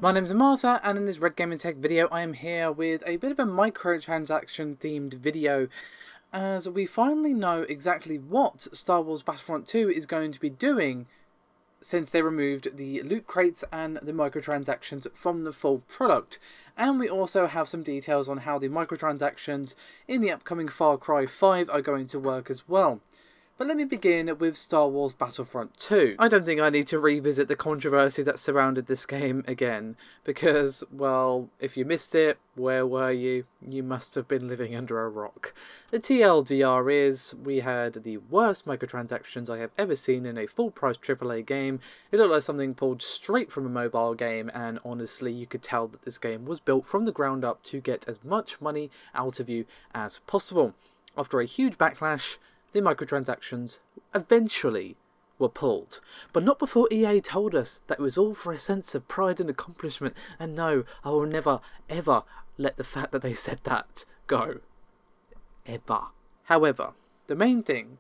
My name's Marta, and in this Red Gaming Tech video I am here with a bit of a microtransaction themed video, as we finally know exactly what Star Wars Battlefront 2 is going to be doing since they removed the loot crates and the microtransactions from the full product. And we also have some details on how the microtransactions in the upcoming Far Cry 5 are going to work as well. But let me begin with Star Wars Battlefront 2. I don't think I need to revisit the controversy that surrounded this game again, because, well, if you missed it, where were you? You must have been living under a rock. The TLDR is, we had the worst microtransactions I have ever seen in a full-price AAA game. It looked like something pulled straight from a mobile game, and honestly, you could tell that this game was built from the ground up to get as much money out of you as possible. After a huge backlash, the microtransactions eventually were pulled. But not before EA told us that it was all for a sense of pride and accomplishment, and no, I will never, ever let the fact that they said that go. Ever. However, the main thing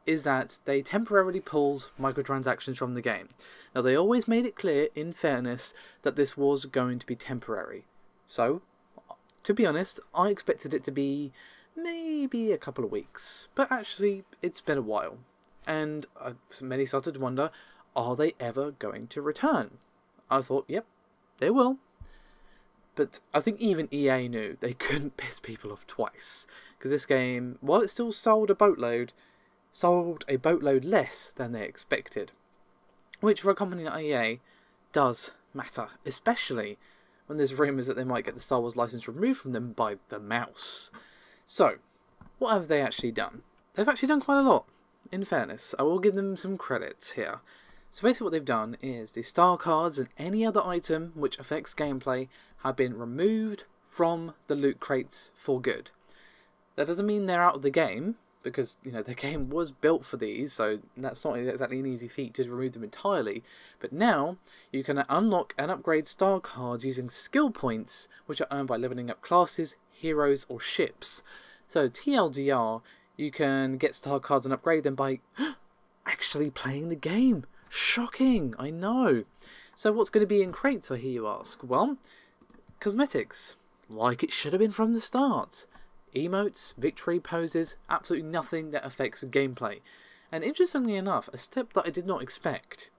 is that they temporarily pulled microtransactions from the game. Now, they always made it clear, in fairness, that this was going to be temporary. So, to be honest, I expected it to be maybe a couple of weeks, but actually it's been a while, and many started to wonder, are they ever going to return? I thought, yep, they will. But I think even EA knew they couldn't piss people off twice, because this game, while it still sold a boatload less than they expected, which for a company like EA does matter, especially when there's rumours that they might get the Star Wars license removed from them by the mouse. So, what have they actually done? They've actually done quite a lot, in fairness. I will give them some credit here. So basically what they've done is the star cards and any other item which affects gameplay have been removed from the loot crates for good. That doesn't mean they're out of the game, because, you know, the game was built for these, so that's not exactly an easy feat to remove them entirely. But now, you can unlock and upgrade star cards using skill points, which are earned by leveling up classes, heroes, or ships. So, TLDR, you can get star cards and upgrade them by actually playing the game. Shocking, I know. So what's going to be in crates, I hear you ask? Well, cosmetics, like it should have been from the start. Emotes, victory poses, absolutely nothing that affects gameplay. And interestingly enough, a step that I did not expect,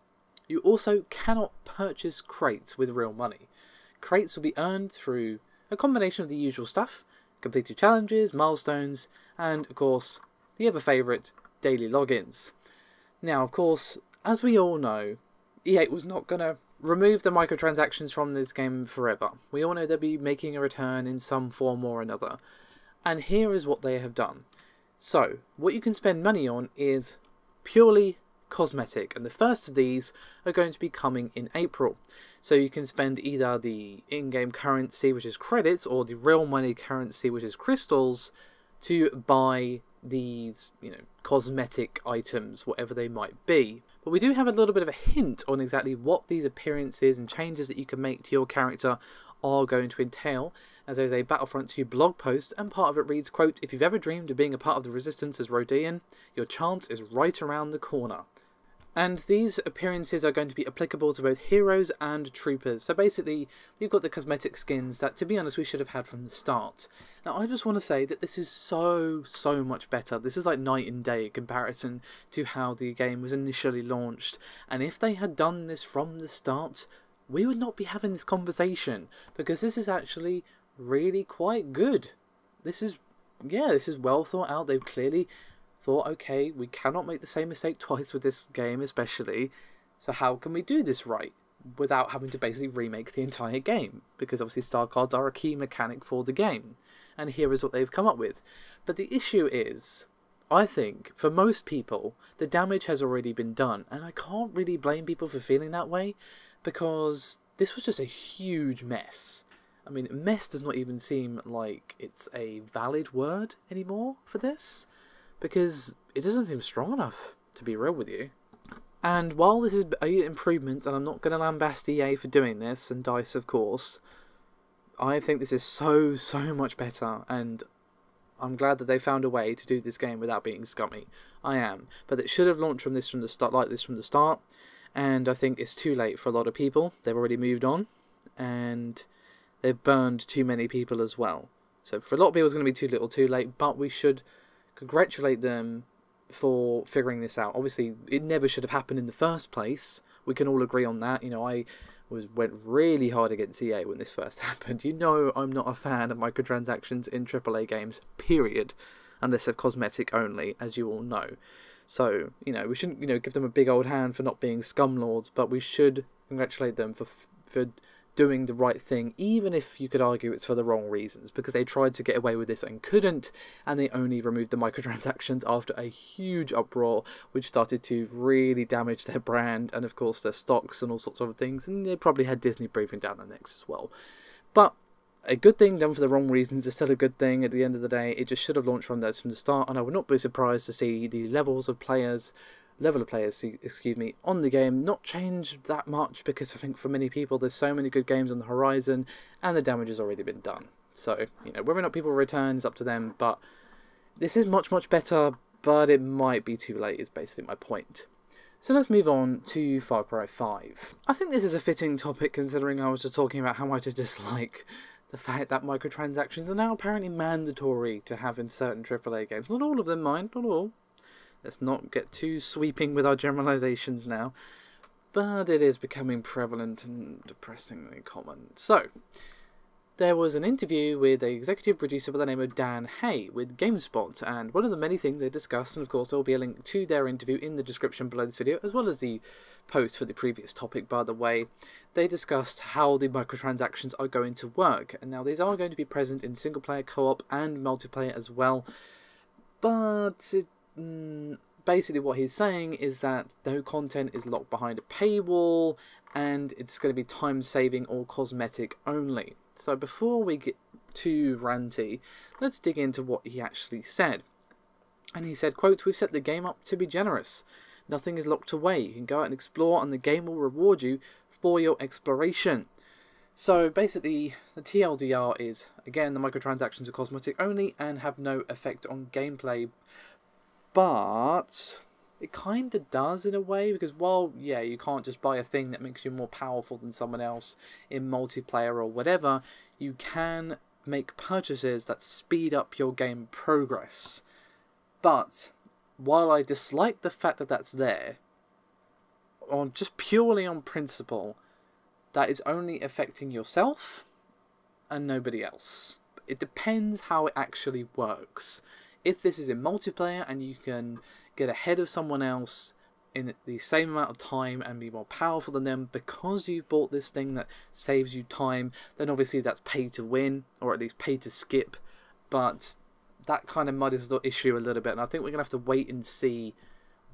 you also cannot purchase crates with real money. Crates will be earned through a combination of the usual stuff, completed challenges, milestones, and of course, the ever favourite, daily logins. Now, of course, as we all know, EA was not going to remove the microtransactions from this game forever. We all know they'll be making a return in some form or another. And here is what they have done. So, what you can spend money on is purely cosmetic, and the first of these are going to be coming in April. So you can spend either the in-game currency, which is credits, or the real money currency, which is crystals, to buy these, you know, cosmetic items, whatever they might be. But we do have a little bit of a hint on exactly what these appearances and changes that you can make to your character are going to entail, as there's a Battlefront 2 blog post, and part of it reads, quote, "If you've ever dreamed of being a part of the Resistance as Rodian, your chance is right around the corner." And these appearances are going to be applicable to both heroes and troopers. So basically, we've got the cosmetic skins that, to be honest, we should have had from the start. Now, I just want to say that this is so much better. This is like night and day in comparison to how the game was initially launched. And if they had done this from the start, we would not be having this conversation, because this is actually really quite good. This is well thought out. They've clearly thought, okay, we cannot make the same mistake twice with this game especially, so how can we do this right without having to basically remake the entire game? Because obviously star cards are a key mechanic for the game, and here is what they've come up with. But the issue is, I think, for most people, the damage has already been done, and I can't really blame people for feeling that way, because this was just a huge mess. I mean, mess does not even seem like it's a valid word anymore for this, because it doesn't seem strong enough, to be real with you. And while this is an improvement, and I'm not going to lambast EA for doing this, and DICE of course, I think this is so much better, and I'm glad that they found a way to do this game without being scummy. I am. But it should have launched from the start, and I think it's too late for a lot of people. They've already moved on, and they've burned too many people as well. So for a lot of people it's going to be too little too late, but we should congratulate them for figuring this out. Obviously, it never should have happened in the first place. We can all agree on that. You know, I went really hard against EA when this first happened. You know, I'm not a fan of microtransactions in AAA games, period, unless they're cosmetic only, as you all know. So, you know, we shouldn't, you know, give them a big old hand for not being scumlords, but we should congratulate them for doing the right thing, even if you could argue it's for the wrong reasons, because they tried to get away with this and couldn't, and they only removed the microtransactions after a huge uproar, which started to really damage their brand, and of course their stocks and all sorts of other things, and they probably had Disney breathing down their necks as well. But a good thing done for the wrong reasons is still a good thing at the end of the day. It just should have launched from the start, and I would not be surprised to see the level of players, excuse me, on the game not change that much, because I think for many people there's so many good games on the horizon and the damage has already been done. So, you know, whether or not people return is up to them, but this is much, much better, but it might be too late is basically my point. So let's move on to Far Cry 5. I think this is a fitting topic considering I was just talking about how much I dislike the fact that microtransactions are now apparently mandatory to have in certain AAA games. Not all of them, mind, not all. Let's not get too sweeping with our generalizations now. But it is becoming prevalent and depressingly common. So, there was an interview with an executive producer by the name of Dan Hay with GameSpot, and one of the many things they discussed, and of course there will be a link to their interview in the description below this video, as well as the post for the previous topic, by the way. They discussed how the microtransactions are going to work, and now these are going to be present in single player, co-op and multiplayer as well, but basically what he's saying is that no content is locked behind a paywall, and it's going to be time saving or cosmetic only. So before we get too ranty, let's dig into what he actually said. And he said, quote, "We've set the game up to be generous. Nothing is locked away. You can go out and explore, and the game will reward you for your exploration." So basically, the TLDR is, again, the microtransactions are cosmetic only and have no effect on gameplay. But it kind of does in a way, because while, yeah, you can't just buy a thing that makes you more powerful than someone else in multiplayer or whatever, you can make purchases that speed up your game progress. But while I dislike the fact that that's there, on just purely on principle, that is only affecting yourself and nobody else. It depends how it actually works. If this is in multiplayer and you can get ahead of someone else in the same amount of time and be more powerful than them because you've bought this thing that saves you time, then obviously that's pay to win, or at least pay to skip. But that kind of muddies the issue a little bit, and I think we're going to have to wait and see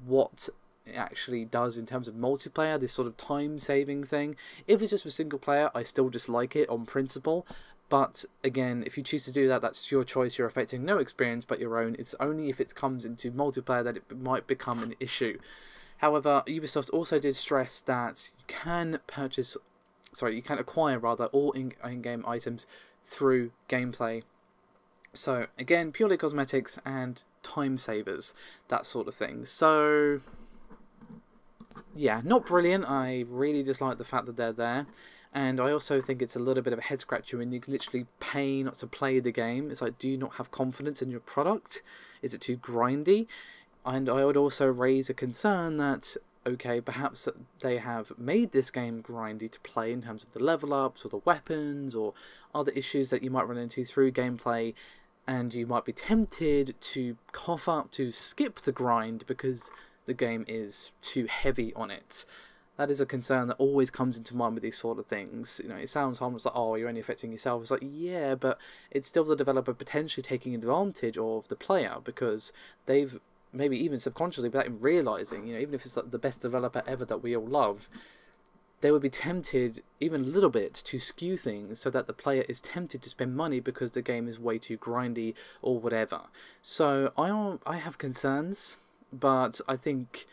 what it actually does in terms of multiplayer, this sort of time-saving thing. If it's just for single player, I still dislike it on principle. But again, if you choose to do that, that's your choice. You're affecting no experience but your own. It's only if it comes into multiplayer that it might become an issue. However, Ubisoft also did stress that you can acquire all in-game items through gameplay. So again, purely cosmetics and time savers, that sort of thing. So yeah, not brilliant. I really dislike the fact that they're there. And I also think it's a little bit of a head scratcher when you can literally pay not to play the game. It's like, do you not have confidence in your product? Is it too grindy? And I would also raise a concern that, okay, perhaps they have made this game grindy to play in terms of the level ups or the weapons or other issues that you might run into through gameplay, and you might be tempted to cough up to skip the grind because the game is too heavy on it. That is a concern that always comes into mind with these sort of things. You know, it sounds harmless, like, oh, you're only affecting yourself. It's like, yeah, but it's still the developer potentially taking advantage of the player, because they've maybe even subconsciously, without even realising, you know, even if it's like the best developer ever that we all love, they would be tempted even a little bit to skew things so that the player is tempted to spend money because the game is way too grindy or whatever. So I have concerns, but I think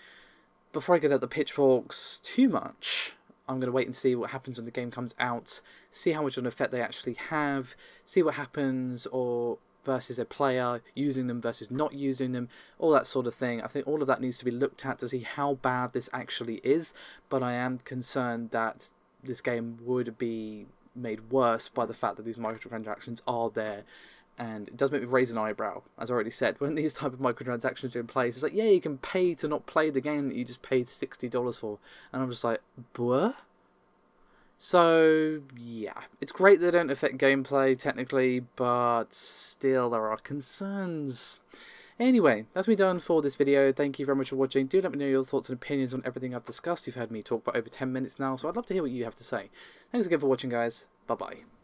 before I get at the pitchforks too much, I'm going to wait and see what happens when the game comes out, see how much of an effect they actually have, see what happens or versus a player using them versus not using them, all that sort of thing. I think all of that needs to be looked at to see how bad this actually is, but I am concerned that this game would be made worse by the fact that these microtransactions are there. And it does make me raise an eyebrow, as I already said. When these type of microtransactions are in place, it's like, yeah, you can pay to not play the game that you just paid $60 for. And I'm just like, buh? So, yeah. It's great they don't affect gameplay, technically, but still there are concerns. Anyway, that's me done for this video. Thank you very much for watching. Do let me know your thoughts and opinions on everything I've discussed. You've heard me talk for over 10 minutes now, so I'd love to hear what you have to say. Thanks again for watching, guys. Bye-bye.